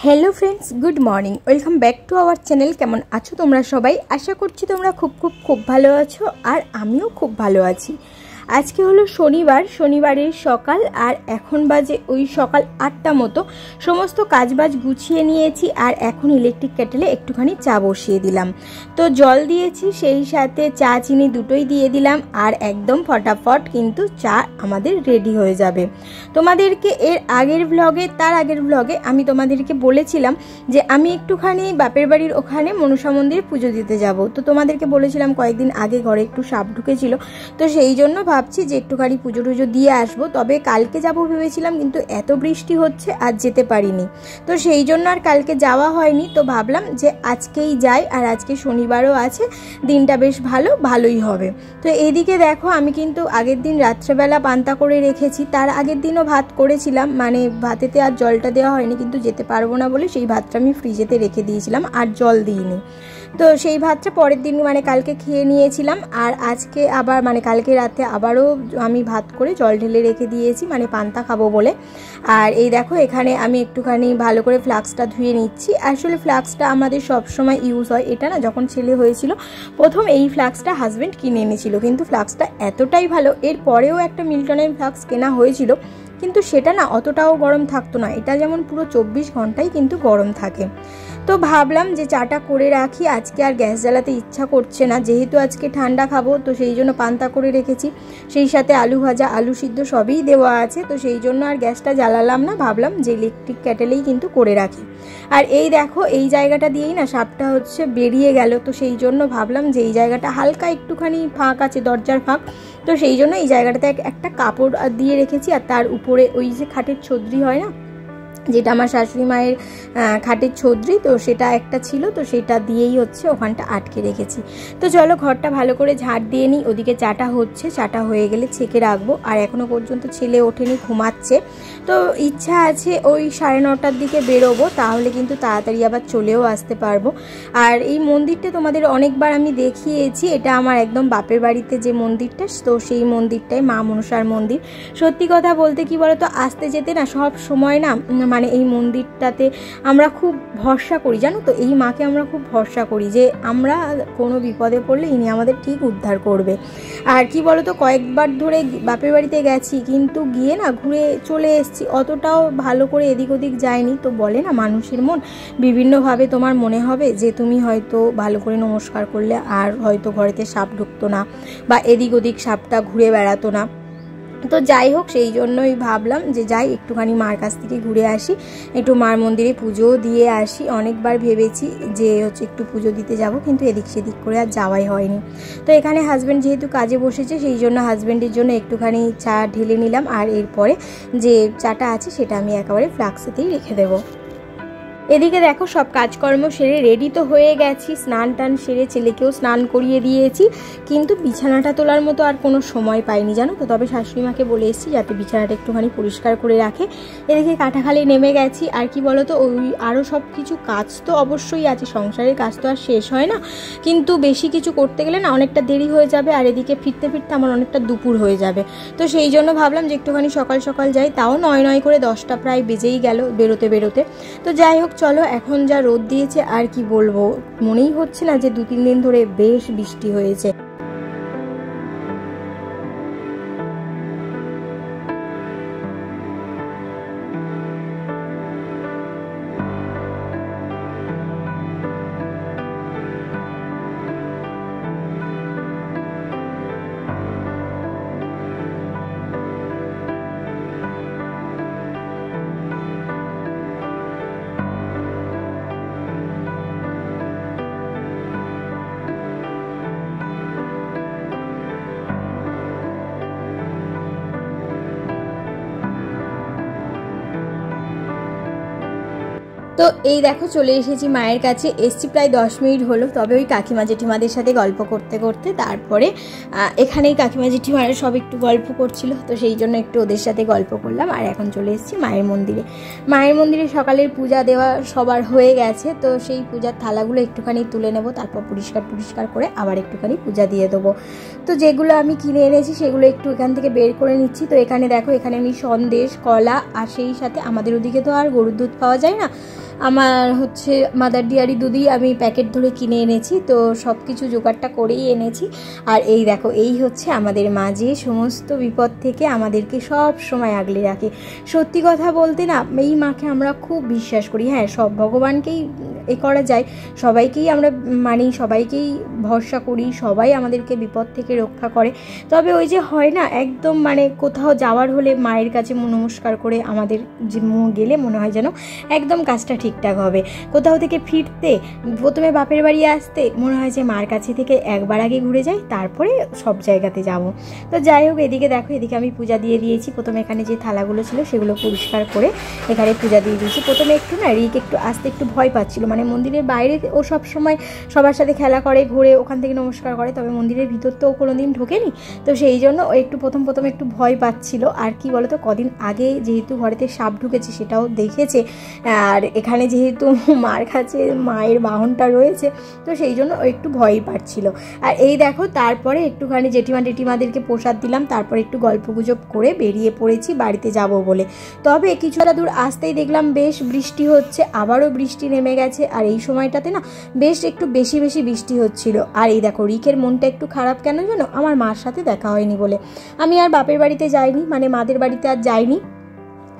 Hello friends good morning welcome back to our channel. केमन आछो तोमरा सबाई? आशा करछि तोमरा खूब भालो आछो और आमिओ खूब भालो आछि। आज के हलो शनिवार, शनिवारेर सकाल और एखन बाजे ओई सकाल 8टा मतो। समस्त काजबाज गुछिए निएछि और एखन इलेक्ट्रिक केटले एकटुखानी चा बसिए दिलाम। तो जल दिएछि, सेई साथे चा चिनी दुटोई दिए दिलाम और एकदम फटाफट किन्तु चा आमादेर रेडी हो जाबे। तोमादेरके एर आगेर ब्लगे तार आगेर ब्लगे आमी तोमादेरके बोलेछिलाम जे आमी एकटुखानी बापेर बाड़िर ओखाने मनसा मन्दिरे पुजो दिते जाबो। तो तोमादेरके बोलेछिलाम कयेकदिन आगे घरे एकटु साप ढुकेछिलो, तो सेई जोन्नो ভাবছি যে একটুখানি পুজো টুজো দিয়ে আসবো। তবে কালকে যাব ভেবেছিলাম কিন্তু এত বৃষ্টি হচ্ছে আজ যেতে পারিনি, তো সেই জন্য আর কালকে যাওয়া হয়নি। তো ভাবলাম যে আজকেই যাই, আর আজকে শনিবারও আছে, দিনটা বেশ ভালোই হবে। তো এইদিকে দেখো আমি কিন্তু আগের দিন রাত্রেবেলা পান্তা করে রেখেছি, তার আগের দিনও ভাত করেছিলাম, মানে ভাতেতে আর জলটা দেওয়া হয়নি, কিন্তু যেতে পারবো না বলে সেই ভাতটা আমি ফ্রিজেতে রেখে দিয়েছিলাম আর জল দিইনি। তো সেই ভাতটা পরের দিন মানে কালকে খেয়ে নিয়েছিলাম, আর আজকে আবার মানে কালকে রাতে আবারও আমি ভাত করে জল ঢেলে রেখে দিয়েছি, মানে পান্তা খাবো বলে। আর এই দেখো এখানে আমি একটুখানি ভালো করে ফ্লাক্সটা ধুয়ে নিচ্ছি। আসলে ফ্লাক্সটা আমাদের সব সময় ইউজ হয়, এটা না যখন ছেলে হয়েছিল প্রথম এই ফ্লাক্সটা হাজব্যান্ড কিনে এনেছিল, কিন্তু ফ্লাক্সটা এতটাই ভালো, এর পরেও একটা মিল্টনের ফ্লাক্স কেনা হয়েছিল কিন্তু সেটা না অতটাও গরম থাকতো না, এটা যেমন পুরো 24 ঘন্টাই কিন্তু গরম থাকে। তো ভাবলাম যে চাটা করে রাখি, আজকে আর গ্যাস জ্বালাতে ইচ্ছা করছে না, যেহেতু আজকে ঠান্ডা খাবো তো সেই জন্য পান্তা করে রেখেছি, সেই সাথে আলু ভাজা আলু সিদ্ধ সবই দেওয়া আছে, তো সেই জন্য আর গ্যাসটা জ্বালালাম না, ভাবলাম যে ইলেকট্রিক কেটেলেই কিন্তু করে রাখি। আর এই দেখো এই জায়গাটা দিয়েই না সাপটা হচ্ছে বেরিয়ে গেল, তো সেই জন্য ভাবলাম যে এই জায়গাটা হালকা একটুখানি ফাঁক আছে, দরজার ফাঁক, তো সেই জন্য এই জায়গাটাতে একটা কাপড় দিয়ে রেখেছি, আর তার উপরে ওই যে খাটের ছদ্রি হয় না, যেটা আমার শাশুড়ি মায়ের খাটের ছদ্রি, তো সেটা একটা ছিল, তো সেটা দিয়েই হচ্ছে ওখানটা আটকে রেখেছি। তো চলো ঘরটা ভালো করে ঝাড় দিয়ে নিই। ওদিকে চাটা হচ্ছে, চাটা হয়ে গেলে ছেঁকে রাখবো, আর এখনও পর্যন্ত ছেলে ওঠেনি, ঘুমাচ্ছে। তো ইচ্ছা আছে ওই 9:30টার দিকে বেরোবো, তাহলে কিন্তু তাড়াতাড়ি আবার চলেও আসতে পারবো। আর এই মন্দিরটা তোমাদের অনেকবার আমি দেখিয়েছি, এটা আমার একদম বাপের বাড়িতে যে মন্দিরটা, তো সেই মন্দিরটাই মা মনসার মন্দির। সত্যি কথা বলতে কি বলতো, আসতে যেতে না সব সময় না মানে এই মন্দিরটাতে আমরা খুব ভরসা করি, জানো তো, এই মাকে আমরা খুব ভরসা করি যে আমরা কোনো বিপদে পড়লে ইনি আমাদের ঠিক উদ্ধার করবে। আর কি বলতো, কয়েকবার ধরে বাপের বাড়িতে গেছি কিন্তু গিয়ে না ঘুরে চলে এসেছি, অতটাও ভালো করে এদিক ওদিক যায়নি। তো বলে না মানুষের মন বিভিন্নভাবে, তোমার মনে হবে যে তুমি হয়তো ভালো করে নমস্কার করলে আর হয়তো ঘরেতে সাপ ঢুকতো না, বা এদিক ওদিক সাপটা ঘুরে বেড়াতো না। তো যাই হোক, সেই জন্যই ভাবলাম যে যাই একটুখানি মার কাছ থেকে ঘুরে আসি, একটু মার মন্দিরে পুজো দিয়ে আসি। অনেকবার ভেবেছি যে হচ্ছে একটু পুজো দিতে যাব, কিন্তু এদিক সেদিক করে আর যাওয়াই হয়নি। তো এখানে হাজব্যান্ড যেহেতু কাজে বসেছে, সেই জন্য হাজব্যান্ডের জন্য একটুখানি চা ঢেলে নিলাম, আর এরপরে যে চাটা আছে সেটা আমি একেবারে ফ্লাক্সেতেই রেখে দেবো। এদিকে দেখো সব কাজকর্ম সেরে রেডি তো হয়ে গেছি, স্নান টান সেরে ছেলেকেও স্নান করিয়ে দিয়েছি, কিন্তু বিছানাটা তোলার মতো আর কোনো সময় পাইনি, জানো তো। তবে শাশুড়ি মাকে বলে এসেছি যাতে বিছানাটা একটুখানি পরিষ্কার করে রাখে। এদিকে কাটাখালি নেমে গেছি। আর কি বলো তো, ওই আরও সব কিছু কাজ তো অবশ্যই আছে, সংসারের কাজ তো আর শেষ হয় না, কিন্তু বেশি কিছু করতে গেলে না অনেকটা দেরি হয়ে যাবে, আর এদিকে ফিরতে ফিরতে আমার অনেকটা দুপুর হয়ে যাবে। তো সেই জন্য ভাবলাম যে একটুখানি সকাল সকাল যাই, তাও 9 করে 10টা প্রায় বেজেই গেল বেরোতে। তো যাই হোক চলো, এখন যা রোদ দিয়েছে আর কি বলবো, মনেই হচ্ছে না যে 2-3 দিন ধরে বেশ বৃষ্টি হয়েছে। তো এই দেখো চলে এসেছি মায়ের কাছে, এসছি প্রায় 10 মিনিট হলো। তবে ওই কাকিমা জেঠিমাদের সাথে গল্প করতে করতে তারপরে এখানেই কাকিমা জেঠিমারা সব একটু গল্প করছিল, তো সেই জন্য একটু ওদের সাথে গল্প করলাম। আর এখন চলে এসেছি মায়ের মন্দিরে। মায়ের মন্দিরে সকালের পূজা দেওয়া সবার হয়ে গেছে, তো সেই পূজার থালাগুলো একটুখানি তুলে নেব, তারপর পরিষ্কার করে আবার একটুখানি পূজা দিয়ে দেবো। তো যেগুলো আমি কিনে এনেছি সেগুলো একটু এখান থেকে বের করে নিচ্ছি। তো এখানে দেখো, এখানে আমি সন্দেশ, কলা, আর সেই সাথে আমাদের ওদিকে তো আর গরুর দুধ পাওয়া যায় না, আমার হচ্ছে মাদার ডেয়ারি দুধই আমি প্যাকেট ধরে কিনে এনেছি, তো সব কিছু জোগাড়টা করেই এনেছি। আর এই দেখো, এই হচ্ছে আমাদের মা, যে সমস্ত বিপদ থেকে আমাদেরকে সব সময় আগলে রাখে। সত্যি কথা বলতে না, এই মাকে আমরা খুব বিশ্বাস করি। হ্যাঁ, সব ভগবানকেই এ করা যায়, সবাইকেই আমরা মানি, সবাইকেই ভরসা করি, সবাই আমাদেরকে বিপদ থেকে রক্ষা করে। তবে ওই যে হয় না, একদম মানে কোথাও যাওয়ার হলে মায়ের কাছে নমস্কার করে আমাদের যে গেলে মনে হয় যেন একদম কাজটা ঠিকঠাক হবে। কোথাও থেকে ফিরতে, প্রথমে বাপের বাড়ি আসতে মনে হয় যে মার কাছে থেকে একবার আগে ঘুরে যাই, তারপরে সব জায়গাতে যাব। তো যাই হোক, এদিকে দেখো, এদিকে আমি পূজা দিয়ে দিয়েছি। প্রথমে এখানে যে থালাগুলো ছিল সেগুলো পরিষ্কার করে এখানে পূজা দিয়ে দিয়েছি। প্রথমে একটু না রিক একটু আসতে একটু ভয় পাচ্ছিল, মানে মন্দিরের বাইরে ও সব সময় সবার সাথে খেলা করে, ঘুরে ওখান থেকে নমস্কার করে, তবে মন্দিরের ভিতর তো ও কোনোদিন ঢোকেনি, তো সেই জন্য ও একটু প্রথম একটু ভয় পাচ্ছিল। আর কি বলতো, কদিন আগে যেহেতু ঘরেতে সাপ ঢুকেছে সেটাও দেখেছে, আর এখানে যেহেতু মার কাছে মায়ের বাহনটা রয়েছে, তো সেই জন্য ও একটু ভয়ই পাচ্ছিল। আর এই দেখো, তারপরে একটুখানি জেঠিমাদেরকে প্রসাদ দিলাম, তারপরে একটু গল্পগুজব করে বেরিয়ে পড়েছি বাড়িতে যাব বলে। তবে কিছুটা দূর আসতেই দেখলাম বেশ বৃষ্টি হচ্ছে, আবারও বৃষ্টি নেমে গেছে। আর এই সময়টাতে না বেশ একটু বেশি বৃষ্টি হচ্ছিল। আর এই দেখো, রিকের মনটা একটু খারাপ কেন জানো, আমার মার সাথে দেখা হয়নি বলে। আমি আর বাপের বাড়িতে যাইনি, মানে মাদের বাড়িতে আর যাইনি,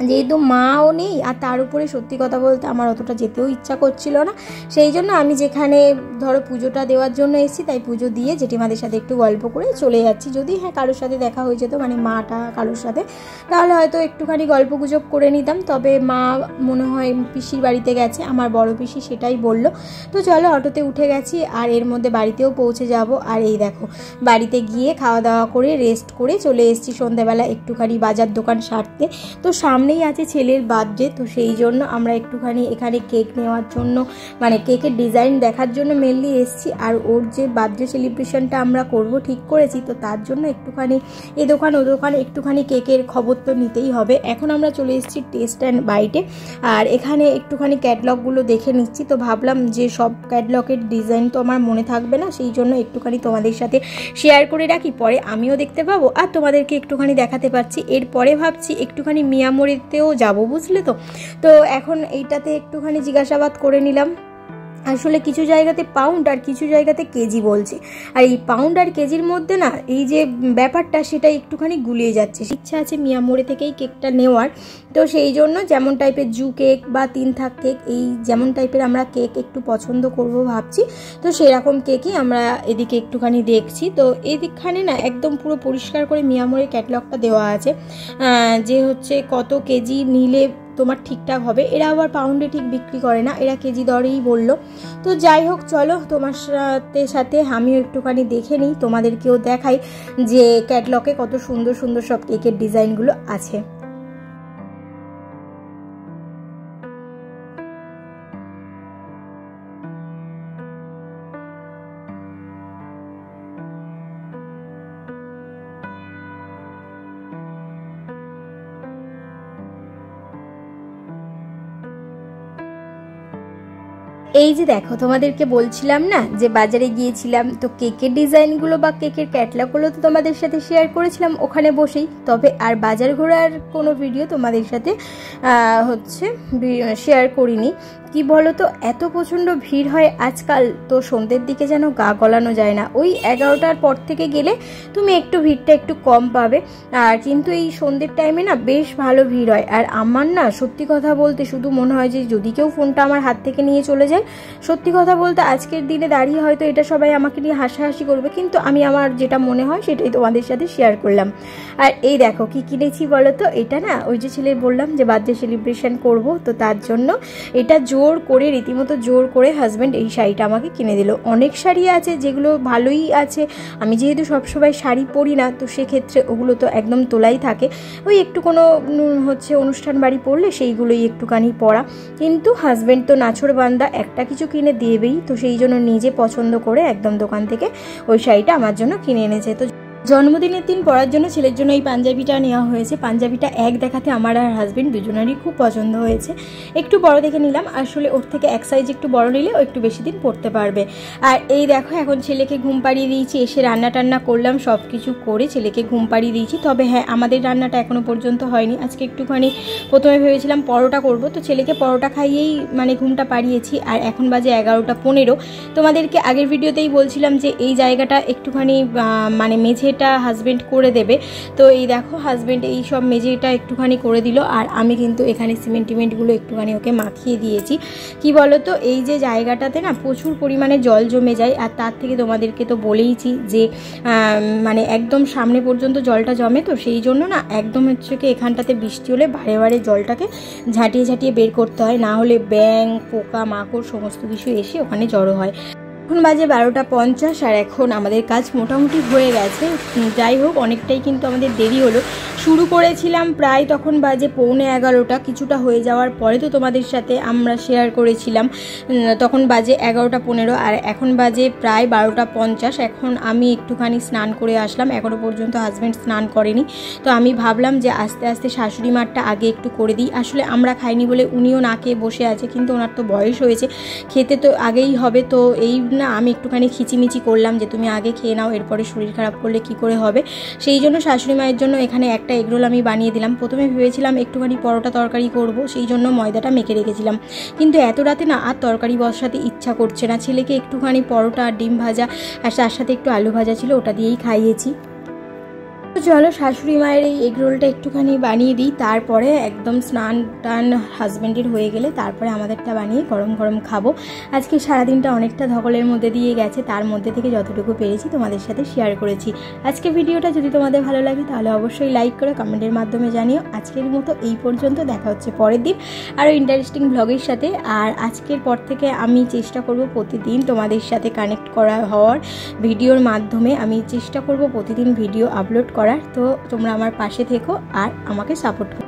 যেহেতু মাও নেই, আর তার উপরে সত্যি কথা বলতে আমার অতটা যেতেও ইচ্ছা করছিল না। সেই জন্য আমি যেখানে ধরো পুজোটা দেওয়ার জন্য এসেছি, তাই পুজো দিয়ে জেঠিমাদের সাথে একটু গল্প করে চলে যাচ্ছি। যদি হ্যাঁ কারোর সাথে দেখা হয়ে যেত, মানে মাটা কারোর সাথে, তাহলে হয়তো একটুখানি গল্প গুজব করে নিতাম। তবে মা মনে হয় পিসির বাড়িতে গেছে, আমার বড় পিসি সেটাই বলল। তো চলো, অটোতে উঠে গেছি, আর এর মধ্যে বাড়িতেও পৌঁছে যাব। আর এই দেখো, বাড়িতে গিয়ে খাওয়া দাওয়া করে রেস্ট করে চলে এসেছি সন্ধ্যাবেলা একটুখানি বাজার দোকান সারতে। তো সামনেই আছে ছেলের বার্থডে, তো সেই জন্য আমরা একটুখানি এখানে কেক নেওয়ার জন্য, মানে কেকের ডিজাইন দেখার জন্য মেনলি এসেছি। আর ওর যে বার্থডে সেলিব্রেশনটা আমরা করব ঠিক করেছি, তো তার জন্য একটুখানি এ দোকান ও দোকান একটুখানি কেকের খবর তো নিতেই হবে। এখন আমরা চলে এসেছি টেস্ট অ্যান্ড বাইটে, আর এখানে একটুখানি ক্যাটলগুলো দেখে নিচ্ছি। তো ভাবলাম যে সব ক্যাটলগের ডিজাইন তো আমার মনে থাকবে না, সেই জন্য একটুখানি তোমাদের সাথে শেয়ার করে রাখি, পরে আমিও দেখতে পাবো আর তোমাদেরকে একটুখানি দেখাতে পারছি। এরপরে ভাবছি একটুখানি মিয়ামরিতেও যাব, বুঝলে তো। তো এখন এইটাতে একটুখানি জিজ্ঞাসাবাদ করে নিলাম। আসলে কিছু জায়গাতে পাউন্ড আর কিছু জায়গাতে কেজি বলছে, আর এই পাউন্ড আর কেজির মধ্যে না এই যে ব্যাপারটা সেটা একটুখানি গুলিয়ে যাচ্ছে। ইচ্ছা আছে মিয়ামোড়ে থেকেই কেকটা নেওয়ার, তো সেই জন্য যেমন টাইপের জু কেক বা 3 থাক কেক, এই যেমন টাইপের আমরা কেক একটু পছন্দ করব ভাবছি, তো সেরকম কেকই আমরা এদিকে একটুখানি দেখছি। তো এদিকখানে না একদম পুরো পরিষ্কার করে মিয়ামোড়ের ক্যাটলগটা দেওয়া আছে, যে হচ্ছে কত কেজি নিলে তোমার ঠিকঠাক হবে। এরা আবার পাউন্ডে ঠিক বিক্রি করে না, এরা কেজি দরেই বললো। তো যাই হোক, চলো তোমার সাথে আমিও একটুখানি দেখে নিই, তোমাদেরকেও দেখাই যে ক্যাটলগে কত সুন্দর সব কেকের ডিজাইনগুলো আছে। এই যে দেখো, তোমাদেরকে বলছিলাম না যে বাজারে গিয়েছিলাম, তো কেকের ডিজাইনগুলো বা কেকের ক্যাটলগুলো তো তোমাদের সাথে শেয়ার করেছিলাম ওখানে বসেই। তবে আর বাজার ঘোরার কোনো ভিডিও তোমাদের সাথে হচ্ছে শেয়ার করিনি। কি বলো তো, এত প্রচণ্ড ভিড় হয় আজকাল, তো সন্ধ্যের দিকে যেন গা গলানো যায় না। ওই 11টার পর থেকে গেলে তুমি একটু ভিড়টা একটু কম পাবে, আর কিন্তু এই সন্ধ্যের টাইমে না বেশ ভালো ভিড় হয়। আর আমার না সত্যি কথা বলতে শুধু মনে হয় যে যদি কেউ ফোনটা আমার হাত থেকে নিয়ে চলে যায়, সত্যি কথা বলতে আজকের দিনে দাঁড়িয়ে হয়তো এটা সবাই আমাকে নিয়ে হাসাহাসি করবে, কিন্তু আমি আমার যেটা মনে হয় সেটাই তোমাদের সাথে শেয়ার করলাম। আর এই দেখো কি কিনেছি বলো তো, এটা না ওই যে ছেলে বললাম যে বার্থডে সেলিব্রেশন করব, তো তার জন্য এটা জোর করে, রীতিমতো জোর করে হাজব্যান্ড এই শাড়িটা আমাকে কিনে দিল। অনেক শাড়ি আছে যেগুলো ভালোই আছে, আমি যেহেতু সবসময় শাড়ি পরি না, তো সেক্ষেত্রে ওগুলো তো একদম তোলাই থাকে, ওই একটু কোনো হচ্ছে অনুষ্ঠান বাড়ি পড়লে সেইগুলোই একটুখানি পরা। কিন্তু হাজব্যান্ড তো নাছোড়বান্দা, একটা কিছু কিনে দেবেই, তো সেই জন্য নিজে পছন্দ করে একদম দোকান থেকে ওই শাড়িটা আমার জন্য কিনে এনেছে। তো জন্মদিনের দিন পরার জন্য ছেলের জন্য এই পাঞ্জাবিটা নেওয়া হয়েছে। পাঞ্জাবিটা এক দেখাতে আমার আর হাজবেন্ড দুজনেরই খুব পছন্দ হয়েছে। একটু বড় দেখে নিলাম, আসলে ওর থেকে এক সাইজ একটু বড় নিলে ও একটু বেশি দিন পরতে পারবে। আর এই দেখো এখন ছেলেকে ঘুম পাড়িয়ে দিয়েছি, এসে রান্না টান্না করলাম, সব কিছু করে ছেলেকে ঘুম পাড়িয়ে দিয়েছি। তবে হ্যাঁ, আমাদের রান্নাটা এখনও পর্যন্ত হয়নি। আজকে একটুখানি প্রথমে ভেবেছিলাম পরোটা করব, তো ছেলেকে পরোটা খাইয়েই মানে ঘুমটা পাড়িয়েছি। আর এখন বাজে 11:15। তোমাদেরকে আগের ভিডিওতেই বলছিলাম যে এই জায়গাটা একটুখানি মানে মেঝে হাজবেন্ড করে দেবে। তো এই দেখো হাজবেন্ড এই সব মেঝেটা একটুখানি করে দিল। আর আমি কিন্তু এখানে সিমেন্টগুলো একটুখানি ওকে মাখিয়ে দিয়েছি। কি বলো তো, এই যে জায়গাটাতে না প্রচুর পরিমাণে জল জমে যায়। আর তার থেকে তোমাদেরকে তো বলেইছি যে মানে একদম সামনে পর্যন্ত জলটা জমে, তো সেই জন্য না একদম হচ্ছে কি এখানটাতে বৃষ্টি হলে বারে বারে জলটাকে ঝাঁটিয়ে ঝাঁটিয়ে বের করতে হয়, না হলে ব্যাঙ পোকা মাকড় সমস্ত কিছু এসে ওখানে জড়ো হয়। এখন বাজে 12:50 আর এখন আমাদের কাজ মোটামুটি হয়ে গেছে। যাই হোক, অনেকটাই কিন্তু আমাদের দেরি হলো। শুরু করেছিলাম প্রায় তখন বাজে 11:15, কিছুটা হয়ে যাওয়ার পরে তো তোমাদের সাথে আমরা শেয়ার করেছিলাম, তখন বাজে 11:15 আর এখন বাজে প্রায় 12:50। এখন আমি একটুখানি স্নান করে আসলাম, এখনও পর্যন্ত হাজব্যান্ড স্নান করেনি। তো আমি ভাবলাম যে আস্তে আস্তে শাশুড়ি মারটা আগে একটু করে দিই। আসলে আমরা খাইনি বলে উনিও না খেয়ে বসে আছে, কিন্তু ওনার তো বয়স হয়েছে, খেতে তো আগেই হবে। তো এই না আমি একটুখানি খিচিমিচি করলাম যে তুমি আগে খেয়ে নাও, এরপরে শরীর খারাপ করলে কি করে হবে। সেই জন্য শাশুড়ি মায়ের জন্য এখানে একটা এগরোল আমি বানিয়ে দিলাম। প্রথমে ভেবেছিলাম একটুখানি পরোটা তরকারি করব, সেই জন্য ময়দাটা মেখে রেখেছিলাম, কিন্তু এত রাতে না আর তরকারি বসাতে ইচ্ছা করছে না। ছেলেকে একটুখানি পরোটা আর ডিম ভাজা আর তার সাথে একটু আলু ভাজা ছিল, ওটা দিয়েই খাইয়েছি। চলো শাশুড়ি মায়ের এই এগরোলটা একটুখানি বানিয়ে দিই, তারপরে একদম স্নান টান হাজব্যান্ডের হয়ে গেলে তারপরে আমাদেরটা বানিয়ে গরম গরম খাবো। আজকে সারাদিনটা অনেকটা ধকলের মধ্যে দিয়ে গেছে, তার মধ্যে থেকে যতটুকু পেরেছি তোমাদের সাথে শেয়ার করেছি। আজকে ভিডিওটা যদি তোমাদের ভালো লাগে তাহলে অবশ্যই লাইক করে কমেন্টের মাধ্যমে জানিও। আজকের মতো এই পর্যন্ত, দেখা হচ্ছে পরের দিন আরও ইন্টারেস্টিং ভ্লগের সাথে। আর আজকের পর থেকে আমি চেষ্টা করব প্রতিদিন তোমাদের সাথে কানেক্ট করা হওয়ার ভিডিওর মাধ্যমে। আমি চেষ্টা করব প্রতিদিন ভিডিও আপলোড করার। তো তোমরা আমার পাশে থেকো আর আমাকে সাপোর্ট করো।